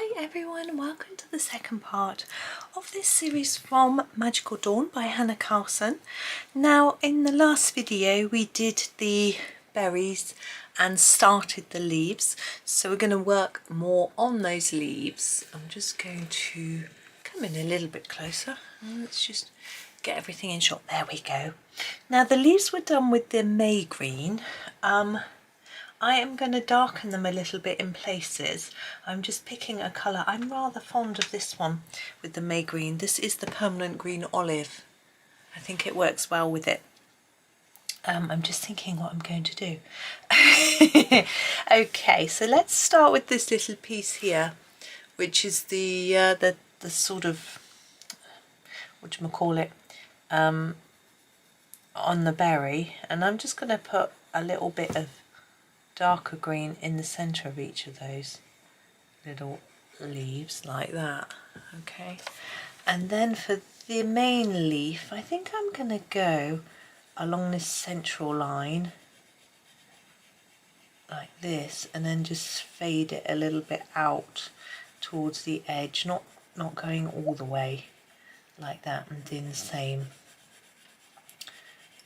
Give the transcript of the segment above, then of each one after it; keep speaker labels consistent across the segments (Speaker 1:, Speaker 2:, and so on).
Speaker 1: Hi everyone, welcome to the second part of this series from Magical Dawn by Hanna Karlzon. Now in the last video we did the berries and started the leaves, so we're going to work more on those leaves. I'm just going to come in a little bit closer and let's just get everything in shot. There we go. Now the leaves were done with the May green. I am going to darken them a little bit in places. I'm just picking a colour. I'm rather fond of this one with the May green. This is the permanent green olive. I think it works well with it. I'm just thinking what I'm going to do. Okay, so let's start with this little piece here, which is the sort of, whatchamacallit, on the berry. And I'm just going to put a little bit of darker green in the centre of each of those little leaves like that. Okay, and then for the main leaf I think I'm going to go along this central line like this and then just fade it a little bit out towards the edge, not going all the way like that, and doing the same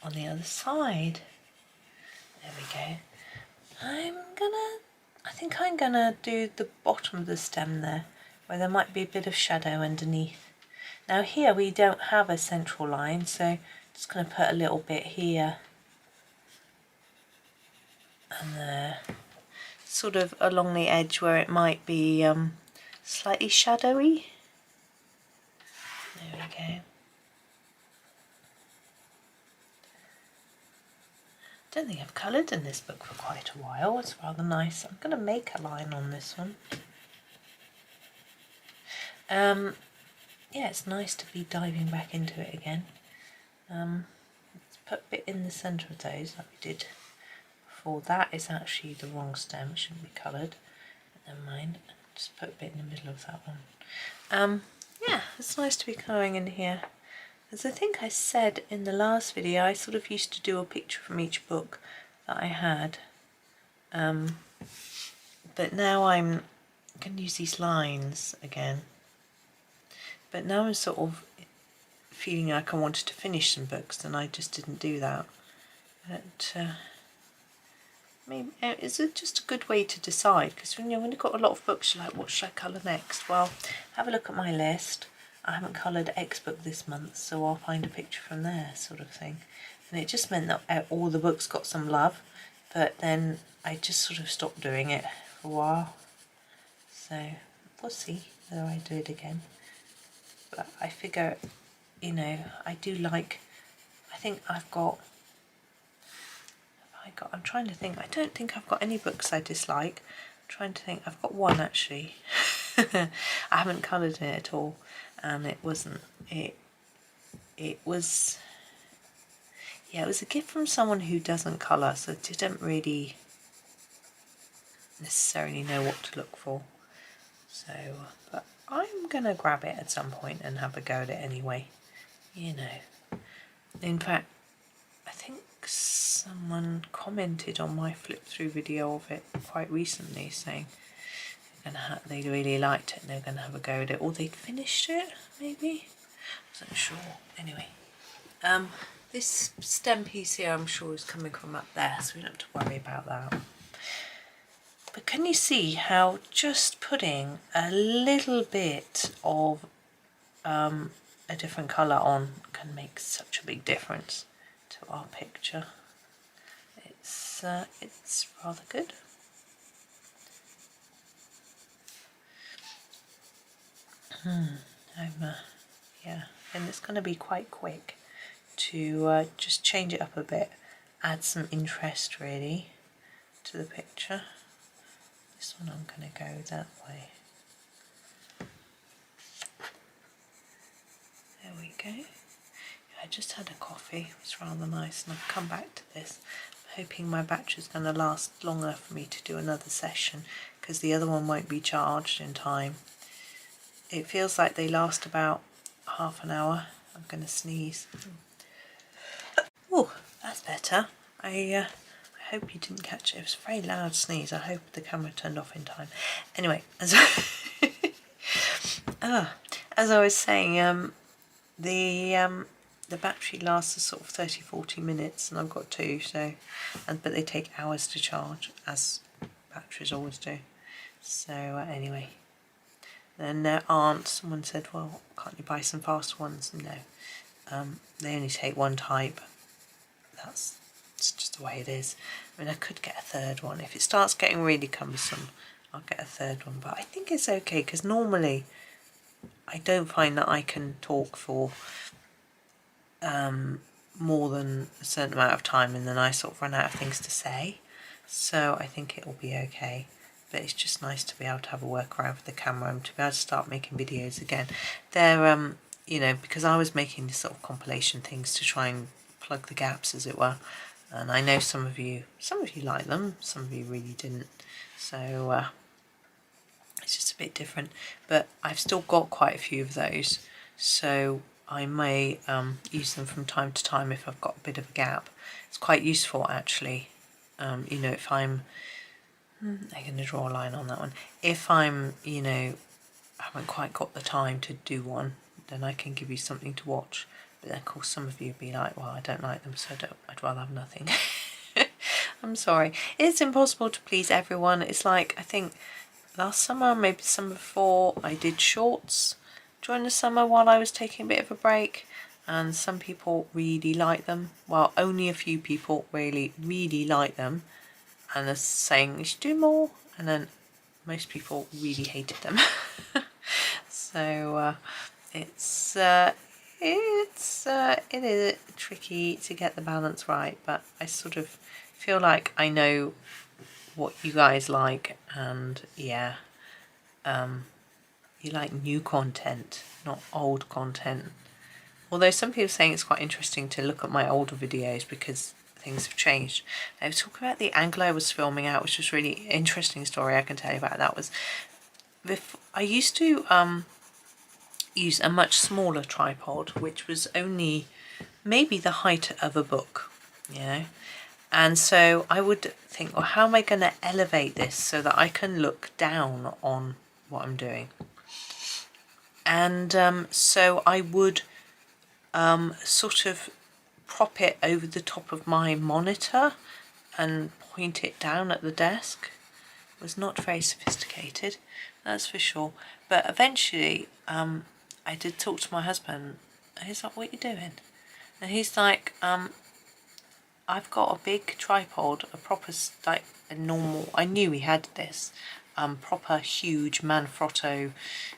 Speaker 1: on the other side. There we go. I think I'm gonna do the bottom of the stem there, where there might be a bit of shadow underneath. Now here we don't have a central line, so I'm just gonna put a little bit here and there, sort of along the edge where it might be slightly shadowy. There we go. I don't think I've coloured in this book for quite a while. It's rather nice. I'm going to make a line on this one. Yeah, it's nice to be diving back into it again. Let's put a bit in the centre of those like we did before. That is actually the wrong stem. It shouldn't be coloured. Never mind. Just put a bit in the middle of that one. Yeah, it's nice to be colouring in here. As I think I said in the last video, I sort of used to do a picture from each book that I had, but now I'm going to use these lines again. But now I'm sort of feeling like I wanted to finish some books and I just didn't do that. But maybe it's just a good way to decide, because when you've got a lot of books, you're like, what should I colour next? Well, have a look at my list. I haven't coloured X book this month, so I'll find a picture from there, sort of thing. And it just meant that all the books got some love, but then I just sort of stopped doing it for a while. So we'll see whether I do it again. But I figure, you know, I do like, I think I've got, I'm trying to think, I don't think I've got any books I dislike. I'm trying to think, I've got one actually. I haven't coloured it at all. And it wasn't, it was, yeah, it was a gift from someone who doesn't colour, so didn't really necessarily know what to look for. So, but I'm going to grab it at some point and have a go at it anyway, you know. In fact, I think someone commented on my flip through video of it quite recently saying they really liked it and they're going to have a go at it, or they'd finished it maybe, I wasn't sure. Anyway, this stem piece here I'm sure is coming from up there, so we don't have to worry about that. But can you see how just putting a little bit of a different colour on can make such a big difference to our picture? It's rather good. Yeah, and it's going to be quite quick to just change it up a bit, add some interest really to the picture. This one I'm going to go that way. There we go. I just had a coffee, it was rather nice, and I've come back to this. I'm hoping my battery is going to last longer for me to do another session, because the other one won't be charged in time. It feels like they last about half an hour. I'm going to sneeze. Oh, that's better. I hope you didn't catch it. It was a very loud sneeze. I hope the camera turned off in time. Anyway, As I was saying, the battery lasts a sort of 30-40 minutes, and I've got two, so, but they take hours to charge, as batteries always do. So anyway, then someone said, well, can't you buy some fast ones? No, they only take one type. It's just the way it is. I mean, I could get a third one. If it starts getting really cumbersome, I'll get a third one, but I think it's okay, because normally I don't find that I can talk for more than a certain amount of time, and then I sort of run out of things to say. So I think it will be okay. But it's just nice to be able to have a workaround with the camera and to be able to start making videos again. They're, you know, because I was making this sort of compilation things to try and plug the gaps, as it were. And I know some of you like them, some of you really didn't. So it's just a bit different. But I've still got quite a few of those. So I may use them from time to time if I've got a bit of a gap. It's quite useful, actually. You know, if I'm going to draw a line on that one. If I'm, you know, haven't quite got the time to do one, then I can give you something to watch. But then, of course, some of you would be like, well, I don't like them, so I'd rather have nothing. I'm sorry. It's impossible to please everyone. It's like, I think last summer, maybe the summer before, I did shorts during the summer while I was taking a bit of a break. And some people really like them. Well, only a few people really, really like them. And they're saying you should do more. And then most people really hated them. So it is tricky to get the balance right, but I sort of feel like I know what you guys like, and yeah, you like new content, not old content. Although some people are saying it's quite interesting to look at my older videos because things have changed. I was talking about the angle I was filming at, which was really interesting story I can tell you about. That was, I used to use a much smaller tripod, which was only maybe the height of a book, you know. And so I would think, well, how am I going to elevate this so that I can look down on what I'm doing? And so I would sort of prop it over the top of my monitor and point it down at the desk. It was not very sophisticated, that's for sure. But eventually I did talk to my husband, and he's like, what are you doing? And he's like, I've got a big tripod, a proper, like a normal, I knew he had this, proper huge Manfrotto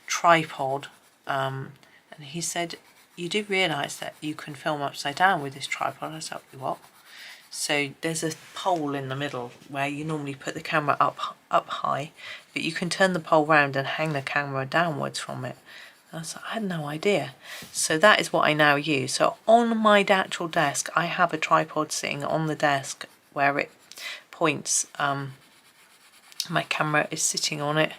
Speaker 1: tripod. And he said, you do realise that you can film upside down with this tripod? I was like, what? So there's a pole in the middle where you normally put the camera up high, but you can turn the pole round and hang the camera downwards from it. And I was like, I had no idea. So that is what I now use. So on my actual desk, I have a tripod sitting on the desk where it points. My camera is sitting on it,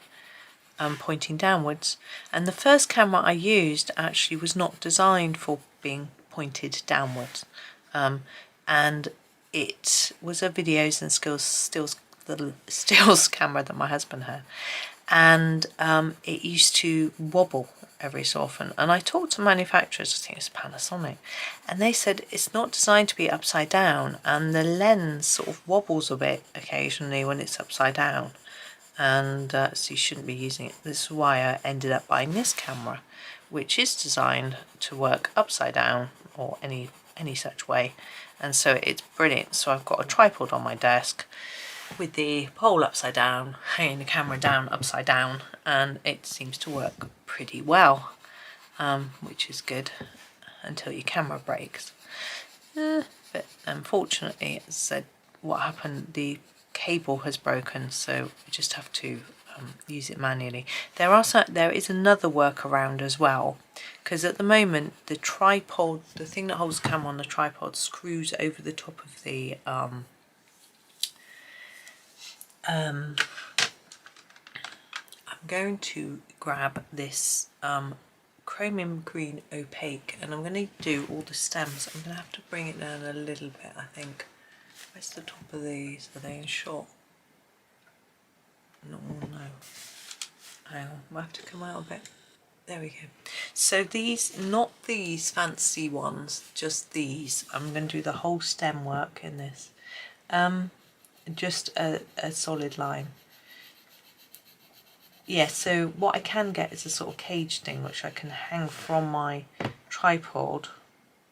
Speaker 1: pointing downwards. And the first camera I used actually was not designed for being pointed downwards. And it was a videos and stills camera that my husband had. And it used to wobble every so often. And I talked to manufacturers, I think it's Panasonic, and they said it's not designed to be upside down, and the lens sort of wobbles a bit occasionally when it's upside down. And so you shouldn't be using it. This is why I ended up buying this camera, which is designed to work upside down or any such way. And so it's brilliant. So I've got a tripod on my desk with the pole upside down, hanging the camera down upside down, and it seems to work pretty well, which is good until your camera breaks. But unfortunately, as I said, what happened, the cable has broken, so we just have to use it manually. There is another workaround as well, because at the moment the tripod, the thing that holds the camera on the tripod, screws over the top of the I'm going to grab this chromium green opaque, and I'm going to do all the stems. I'm going to have to bring it down a little bit, I think. Where's the top of these? Are they in shot? No. Hang on, we'll have to come out a bit. There we go. So these, not these fancy ones, just these. I'm going to do the whole stem work in this. Just a solid line. Yeah, so what I can get is a sort of cage thing which I can hang from my tripod,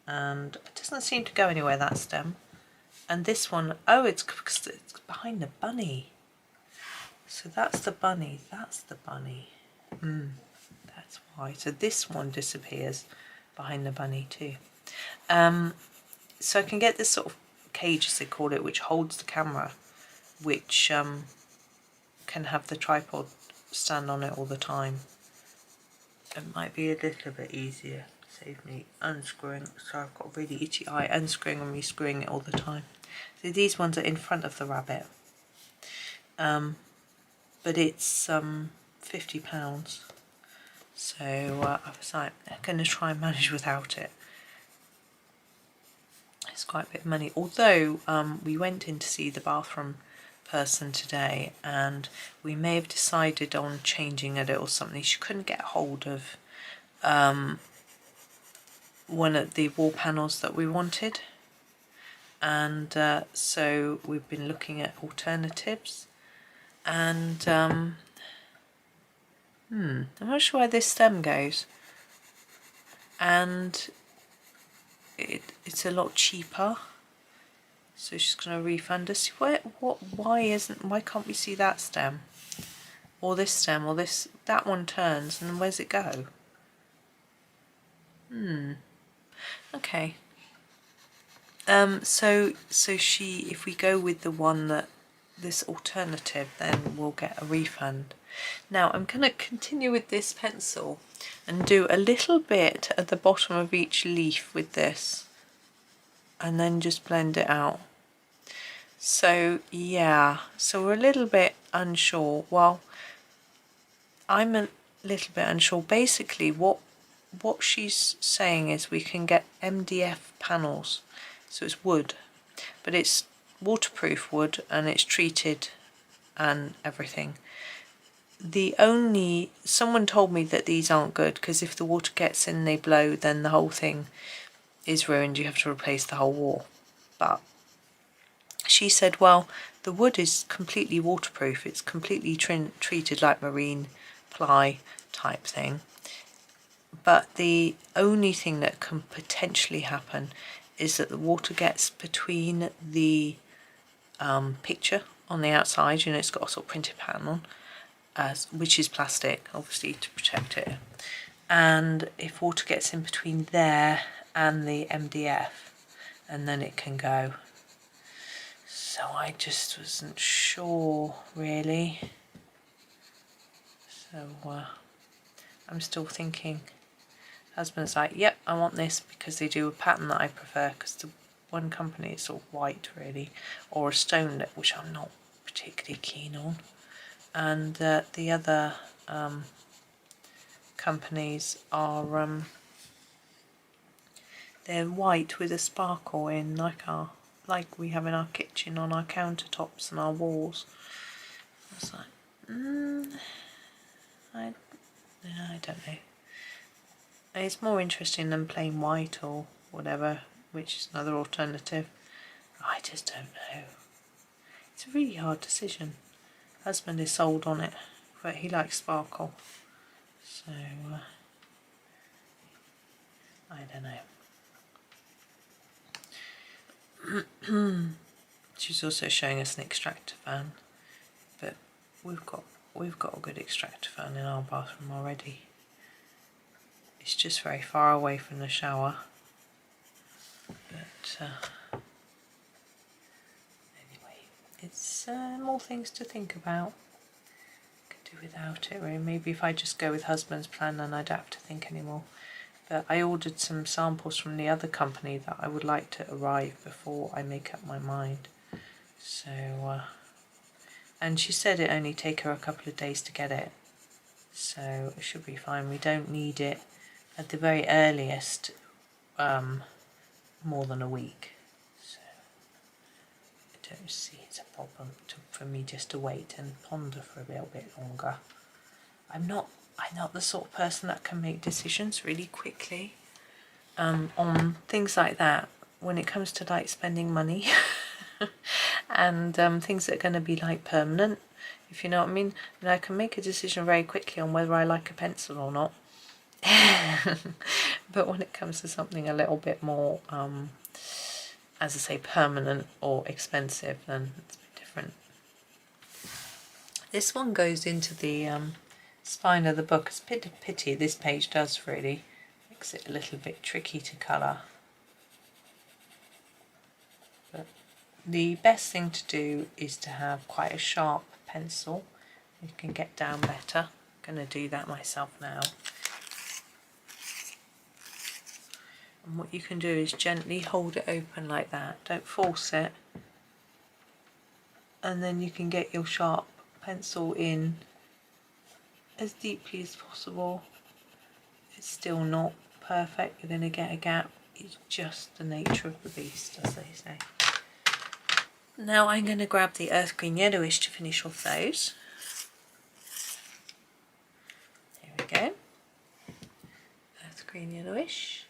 Speaker 1: and it doesn't seem to go anywhere, that stem. And this one, oh, it's because it's behind the bunny. So that's the bunny, that's the bunny. That's why. So this one disappears behind the bunny too. So I can get this sort of cage, as they call it, which holds the camera, which can have the tripod stand on it all the time. It might be a little bit easier. Save me unscrewing. So I've got a really itchy eye, unscrewing and rescrewing it all the time. So these ones are in front of the rabbit. But it's £50. So I was like, I'm going to try and manage without it. It's quite a bit of money. Although we went in to see the bathroom person today, and we may have decided on changing a little something. She couldn't get hold of one of the wall panels that we wanted, and so we've been looking at alternatives. And I'm not sure where this stem goes, and it's a lot cheaper. So she's going to refund us. Why can't we see that stem? Or this stem, or that one turns, and then where's it go? Okay. So if we go with the one this alternative, then we'll get a refund. Now I'm going to continue with this pencil and do a little bit at the bottom of each leaf with this, and then just blend it out. So yeah, so we're a little bit unsure. Well, I'm a little bit unsure. Basically what she's saying is we can get MDF panels, so it's wood, but it's waterproof wood and it's treated and everything. Someone told me that these aren't good because if the water gets in and they blow, then the whole thing is ruined. You have to replace the whole wall. But she said, well, the wood is completely waterproof. It's completely treated like marine ply type thing. But the only thing that can potentially happen is that the water gets between the picture on the outside, it's got a sort of printed pattern on, which is plastic, obviously, to protect it. And if water gets in between there and the MDF, and then it can go. So I just wasn't sure, really. So I'm still thinking. Husband's like, yep, I want this because they do a pattern that I prefer, because the one company is sort of white, really, or a stone lip, which I'm not particularly keen on. And the other companies are they're white with a sparkle in, like we have in our kitchen, on our countertops and our walls. I was like, I don't know. It's more interesting than plain white or whatever, which is another alternative. I just don't know. It's a really hard decision. Husband is sold on it, but he likes sparkle. So, I don't know. She's also showing us an extractor fan, but we've got a good extractor fan in our bathroom already. It's just very far away from the shower. But anyway, it's more things to think about. Could do without it, really. Maybe if I just go with husband's plan, then I'd have to think anymore. But I ordered some samples from the other company that I would like to arrive before I make up my mind. So, and she said it only take her a couple of days to get it. So it should be fine. We don't need it at the very earliest more than a week. So I don't see it's a problem for me just to wait and ponder for a little bit longer. I'm not I'm not the sort of person that can make decisions really quickly on things like that when it comes to like spending money and things that are going to be like permanent, if you know what I mean. And I can make a decision very quickly on whether I like a pencil or not. But when it comes to something a little bit more, as I say, permanent or expensive, then it's a bit different. This one goes into the spine of the book. It's a bit of pity this page does really. Makes it a little bit tricky to colour. But the best thing to do is to have quite a sharp pencil. You can get down better. I'm going to do that myself now. And what you can do is gently hold it open like that. Don't force it. And then you can get your sharp pencil in as deeply as possible. It's still not perfect. You're going to get a gap. It's just the nature of the beast, as they say. Now I'm going to grab the earth green yellowish to finish off those. There we go. Earth green yellowish.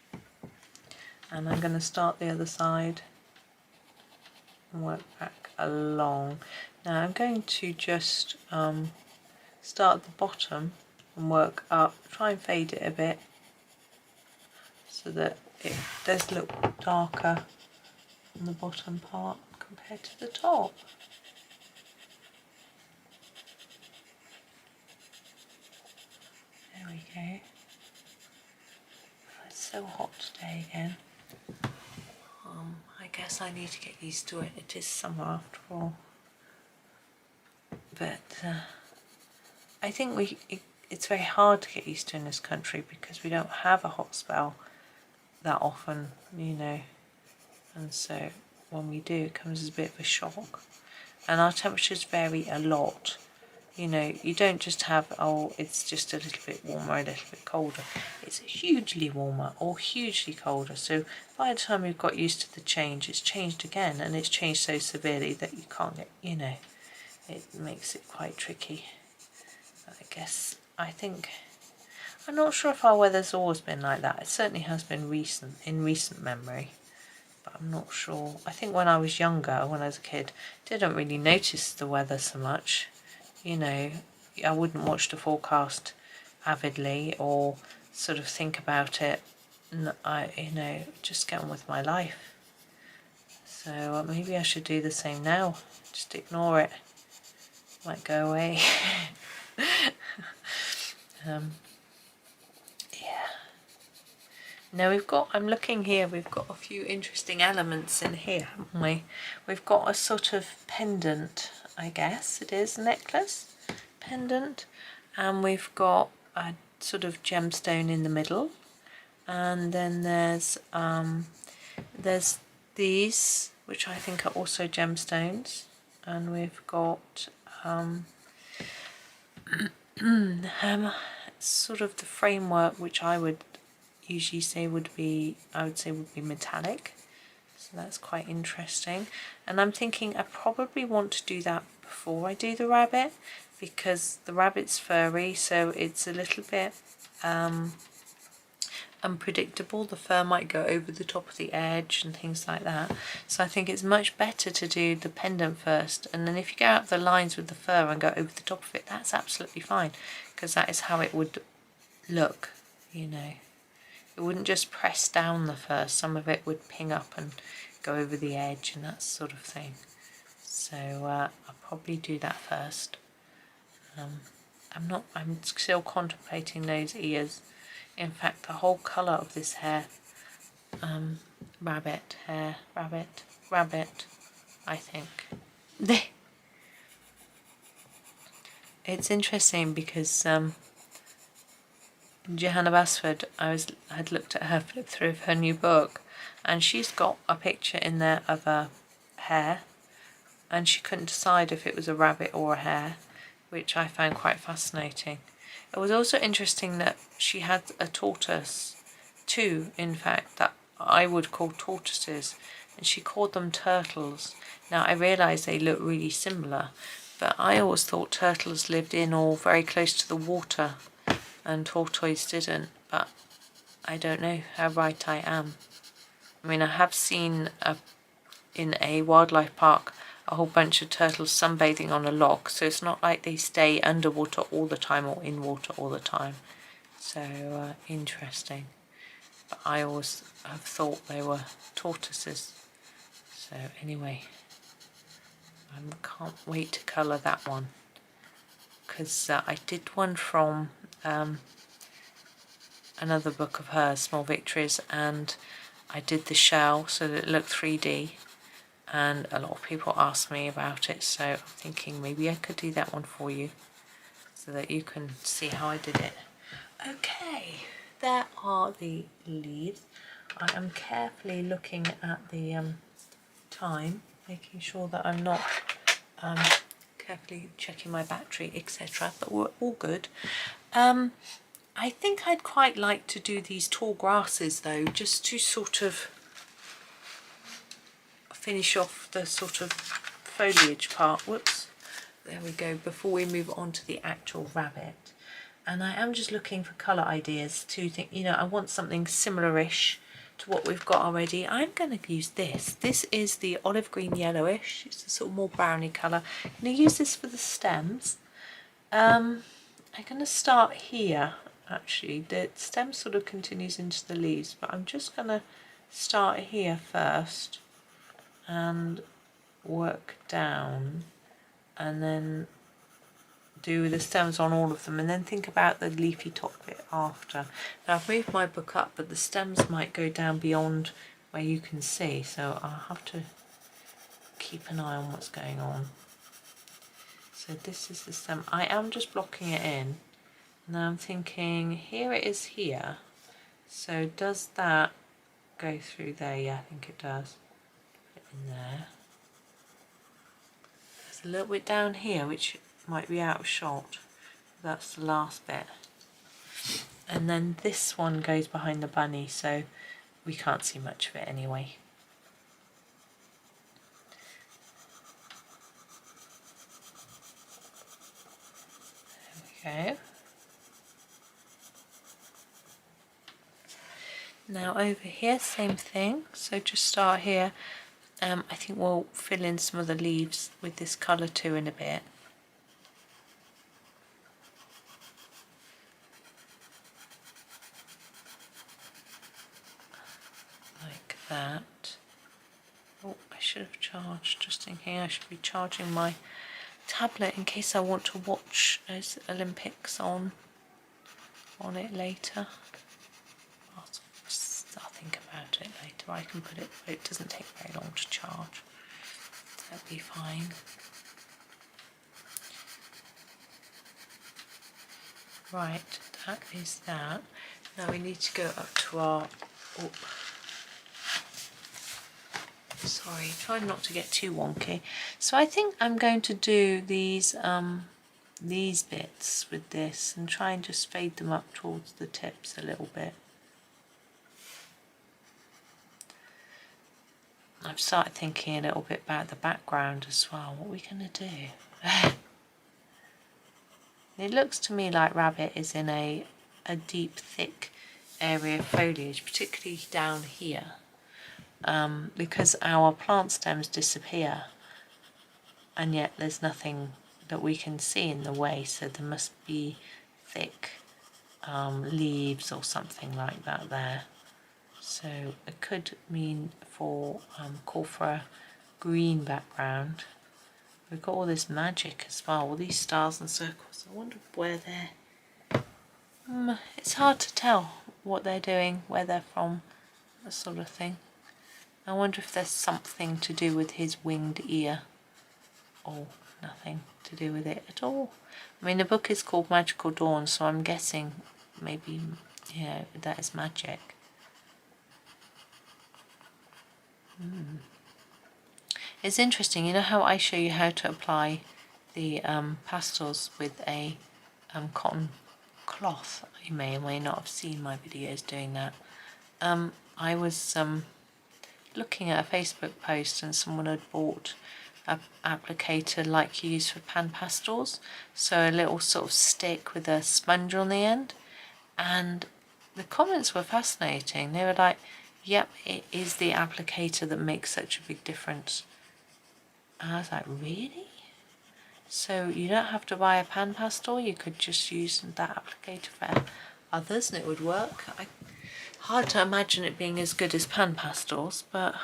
Speaker 1: And I'm going to start the other side and work back along. Now I'm going to just start at the bottom and work up, try and fade it a bit so that it does look darker on the bottom part compared to the top. There we go. It's so hot today again. I guess I need to get used to it. It is summer after all. But I think it's very hard to get used to in this country because we don't have a hot spell that often, you know. And so when we do, it comes as a bit of a shock. And our temperatures vary a lot. You know, you don't just have, oh, it's just a little bit warmer, a little bit colder. It's hugely warmer or hugely colder. So by the time you've got used to the change, it's changed again, and it's changed so severely that you can't get, you know, it makes it quite tricky. But I think, I'm not sure if our weather's always been like that. It certainly has been in recent memory. But I'm not sure. I think when I was younger, when I was a kid, didn't really notice the weather so much. You know, I wouldn't watch the forecast avidly or sort of think about it. You know, just get on with my life. So maybe I should do the same now. Just ignore it. Might go away. Yeah. Now I'm looking here, we've got a few interesting elements in here, haven't we? We've got a sort of pendant, I guess it is, necklace, pendant, and we've got a sort of gemstone in the middle, and then there's these, which I think are also gemstones, and we've got sort of the framework, which I would usually say would be metallic. So that's quite interesting. And I'm thinking I probably want to do that before I do the rabbit, because the rabbit's furry, so it's a little bit unpredictable. The fur might go over the top of the edge and things like that. So I think it's much better to do the pendant first, and then if you go out the lines with the fur and go over the top of it, that's absolutely fine, because that is how it would look, you know. It wouldn't just press down the fur, some of it would ping up and go over the edge and that sort of thing. So I'll probably do that first. I'm still contemplating those ears. In fact, the whole colour of this hair, rabbit, I think. It's interesting because Johanna Basford, I had looked at her flip through of her new book, and she's got a picture in there of a hare, and she couldn't decide if it was a rabbit or a hare, which I found quite fascinating. It was also interesting that she had a tortoise, two in fact, that I would call tortoises, and she called them turtles. Now I realise they look really similar, but I always thought turtles lived in or very close to the water. and tortoise didn't, but I don't know how right I am. I mean, I have seen in a wildlife park a whole bunch of turtles sunbathing on a log, so it's not like they stay underwater all the time or in water all the time. So interesting. But I always have thought they were tortoises. So anyway, I can't wait to colour that one, because I did one from another book of hers, Small Victories, and I did the shell so that it looked 3D, and a lot of people asked me about it, so I'm thinking maybe I could do that one for you so that you can see how I did it. Okay, there are the leaves. I am carefully looking at the time, making sure that I'm not carefully checking my battery, etc. But we're all good. I think I'd quite like to do these tall grasses though, just to sort of finish off the sort of foliage part. Whoops, there we go, before we move on to the actual rabbit. And I am just looking for colour ideas to think, you know, I want something similar-ish to what we've got already. I'm going to use this. This is the olive green yellowish. It's a sort of more browny colour. I'm going to use this for the stems. I'm going to start here, actually. The stem sort of continues into the leaves, but I'm just going to start here first and work down, and then do the stems on all of them, and then think about the leafy top bit after. Now I've moved my book up, but the stems might go down beyond where you can see, so I'll have to keep an eye on what's going on. So this is the stem. I am just blocking it in. Now I'm thinking, here it is here. So does that go through there? Yeah, I think it does. Put it in there. There's a little bit down here, which might be out of shot. That's the last bit. And then this one goes behind the bunny, so we can't see much of it anyway. There we go. Now over here, same thing. So just start here. I think we'll fill in some of the leaves with this colour too in a bit. Like that. Oh, I should have charged, just thinking I should be charging my tablet in case I want to watch those Olympics on it later. I'll think about it later. I can put it, but it doesn't take very long to charge. That'll be fine. Right, that is that. Now we need to go up to our... Oh, sorry, try not to get too wonky. So I think I'm going to do these bits with this and try and just fade them up towards the tips a little bit. I've started thinking a little bit about the background as well. What are we going to do? It looks to me like rabbit is in a deep, thick area of foliage, particularly down here, because our plant stems disappear, and yet there's nothing that we can see in the way, so there must be thick leaves or something like that there. So it could mean call for a green background. We've got all this magic as well, all these stars and circles. I wonder where they're... it's hard to tell what they're doing, where they're from, that sort of thing. I wonder if there's something to do with his winged ear, or nothing to do with it at all. I mean, the book is called Magical Dawn, so I'm guessing maybe, yeah, that is magic. It's interesting, you know how I show you how to apply the pastels with a cotton cloth? You may or may not have seen my videos doing that. I was looking at a Facebook post and someone had bought an applicator like you use for pan pastels, so a little sort of stick with a sponge on the end, And the comments were fascinating. They were like, yep, it is the applicator that makes such a big difference. And I was like, really? So you don't have to buy a pan pastel, you could just use that applicator for others and it would work. Hard to imagine it being as good as pan pastels, but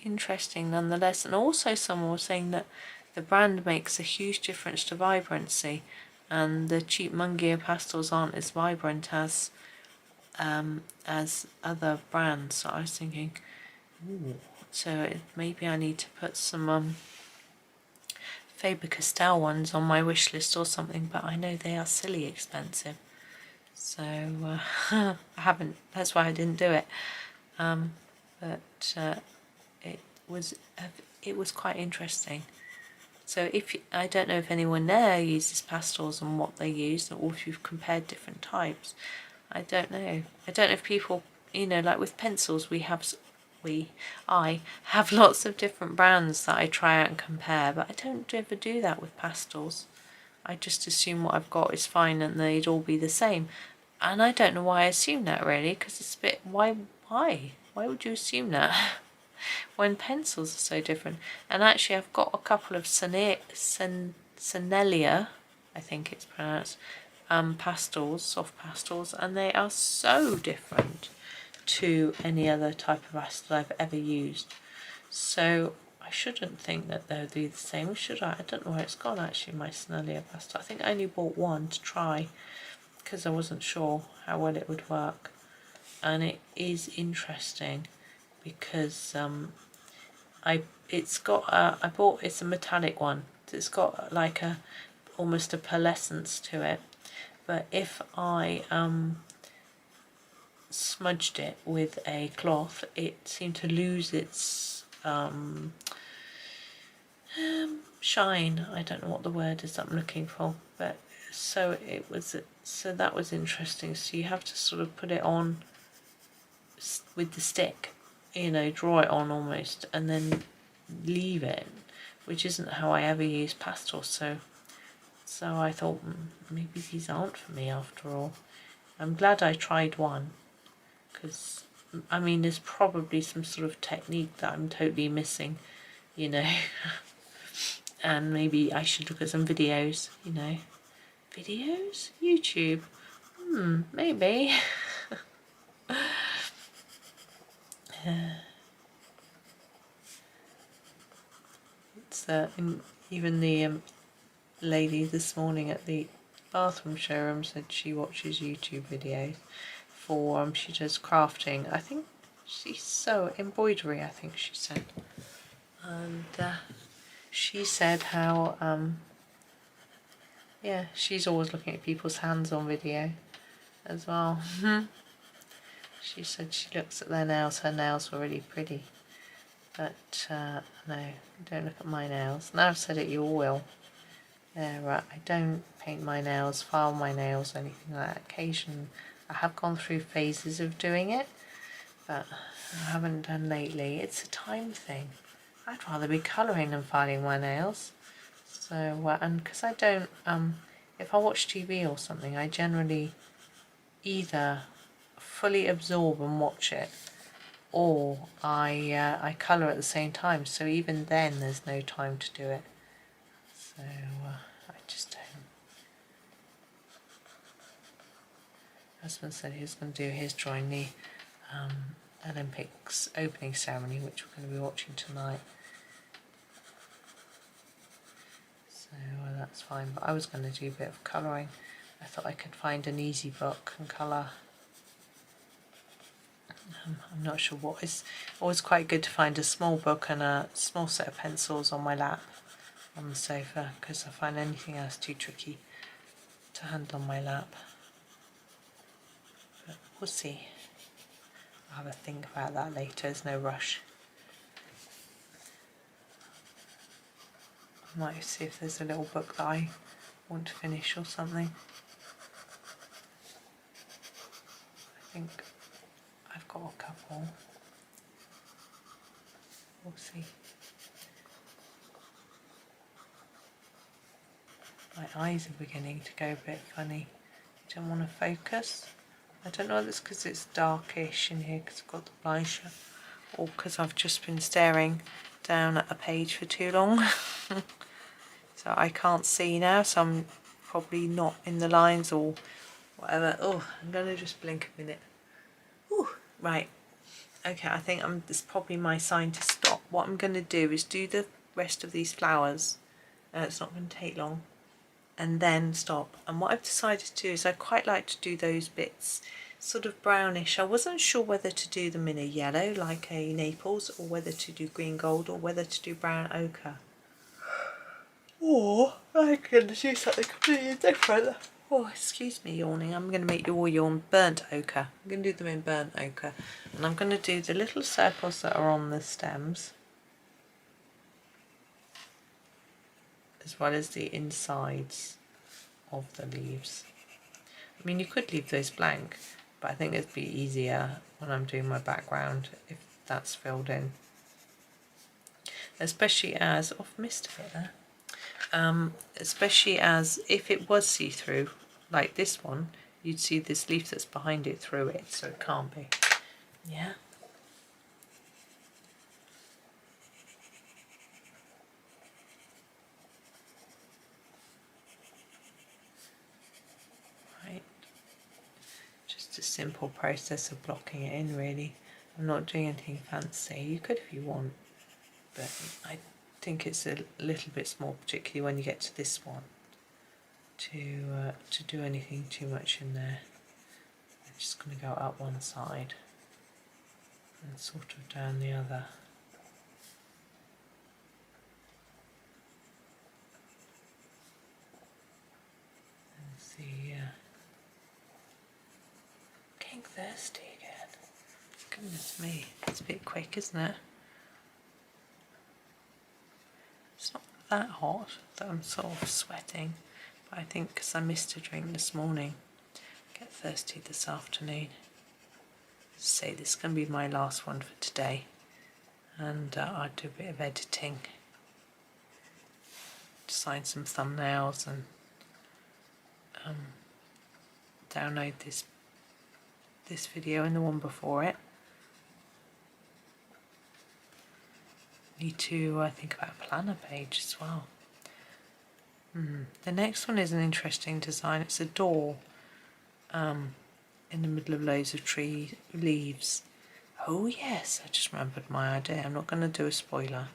Speaker 1: interesting nonetheless. And also someone was saying that the brand makes a huge difference to vibrancy, and the cheap Mungia pastels aren't as vibrant as other brands. So I was thinking, ooh, so maybe I need to put some Faber Castell ones on my wish list or something, but I know they are silly expensive. So I haven't, that's why I didn't do it. But it was quite interesting. So I don't know if anyone there uses pastels and what they use, or if you've compared different types. I don't know. I don't know if people, like with pencils, I have lots of different brands that I try out and compare, but I don't ever do that with pastels. I just assume what I've got is fine and they'd all be the same. And I don't know why I assume that, really, because it's a bit, why would you assume that when pencils are so different? And actually I've got a couple of Sennelier, I think it's pronounced, pastels, soft pastels, and they are so different to any other type of pastel I've ever used. So I shouldn't think that they'll do the same, should I? I don't know where it's gone actually, my Sennelier pastel. I think I only bought one to try because I wasn't sure how well it would work. And it is interesting because it's a metallic one. It's got like almost a pearlescence to it. But if I smudged it with a cloth, it seemed to lose its shine. I don't know what the word is I'm looking for, but so that was interesting. So you have to sort of put it on with the stick, draw it on almost, and then leave it, which isn't how I ever use pastels. So I thought maybe these aren't for me after all. I'm glad I tried one, because I mean there's probably some sort of technique that I'm totally missing, and maybe I should look at some videos, videos, YouTube, maybe. It's even the lady this morning at the bathroom showroom said she watches YouTube videos for she does crafting. I think she's embroidery, I think she said, and she said how she's always looking at people's hands on video as well. She said she looks at their nails. Her nails were really pretty, but no, don't look at my nails. Now I've said it, you all will. I don't paint my nails, file my nails, anything like that. Occasionally I have gone through phases of doing it, but I haven't done lately. It's a time thing. I'd rather be colouring than filing my nails. So, and because I don't, if I watch TV or something, I generally either fully absorb and watch it, or I colour at the same time. So even then, there's no time to do it. So I just don't. My husband said he was going to do his drawing the Olympics opening ceremony, which we're going to be watching tonight. So that's fine. But I was going to do a bit of colouring. I thought I could find an easy book and colour. I'm not sure what. It's always quite good to find a small book and a small set of pencils on my lap on the sofa, because I find anything else too tricky to handle on my lap. But we'll see. I'll have a think about that later. There's no rush. I might see if there's a little book that I want to finish or something. I think I've got a couple. We'll see. My eyes are beginning to go a bit funny. don't want to focus. I don't know if it's because it's darkish in here because I've got the blusher, or because I've just been staring down at a page for too long. So I can't see now, so I'm probably not in the lines or whatever. Oh, I'm going to just blink a minute. Ooh, right. Okay, I think it's probably my sign to stop. What I'm going to do is do the rest of these flowers. It's not going to take long. And then stop. And what I've decided to do is I quite like to do those bits sort of brownish. I wasn't sure whether to do them in a yellow like a Naples, or whether to do green gold, or whether to do brown ochre. Or I can do something completely different. Oh, excuse me yawning. I'm going to make you all yawn. Burnt ochre. I'm going to do them in burnt ochre. And I'm going to do the little circles that are on the stems, as well as the insides of the leaves. I mean, you could leave those blank, but I think it'd be easier when I'm doing my background if that's filled in. Especially as, oh, I've missed a bit there. Especially as if it was see-through, like this one, you'd see this leaf that's behind it through it, so it can't be. Yeah. Right. Just a simple process of blocking it in, really. I'm not doing anything fancy. You could if you want, but I think it's a little bit small, particularly when you get to this one, to do anything too much in there. I'm just going to go up one side and sort of down the other. And see, getting thirsty again. Goodness me, it's a bit quick, isn't it? It's not that hot that I'm sort of sweating, but I think because I missed a drink this morning, I get thirsty this afternoon. Say this is going to be my last one for today, and I'll do a bit of editing, design some thumbnails, and download this video and the one before it. Need to think about a planner page as well. The next one is an interesting design. It's a door in the middle of loads of tree leaves. Oh yes, I just remembered my idea. I'm not going to do a spoiler.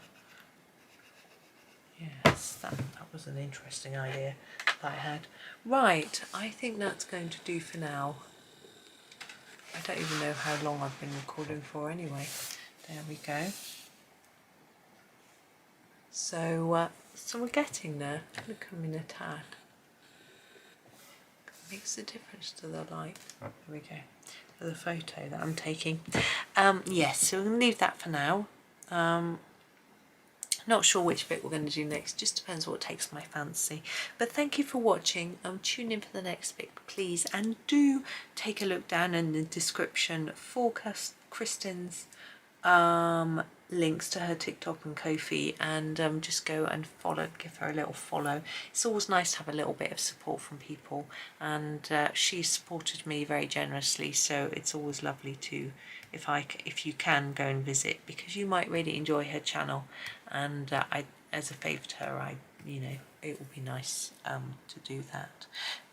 Speaker 1: Yes, that was an interesting idea that I had. Right, I think that's going to do for now. I don't even know how long I've been recording for anyway. There we go. So we're getting there. I'm going to come in a tad. Makes a difference to the light. There we go. For the photo that I'm taking. Yes, so we're going to leave that for now. Not sure which bit we're going to do next. Just depends what takes my fancy. But thank you for watching. Tune in for the next bit, please. And do take a look down in the description for Kristen's links to her TikTok and Ko-fi, and just go and follow, give her a little follow. It's always nice to have a little bit of support from people, and she supported me very generously, so it's always lovely to, if you can, go and visit, because you might really enjoy her channel, and as a favour to her, it will be nice to do that.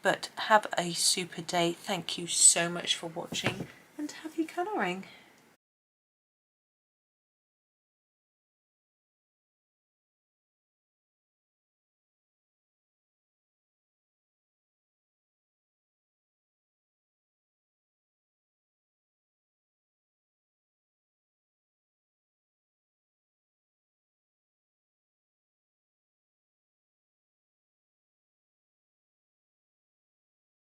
Speaker 1: But have a super day. Thank you so much for watching, and happy colouring.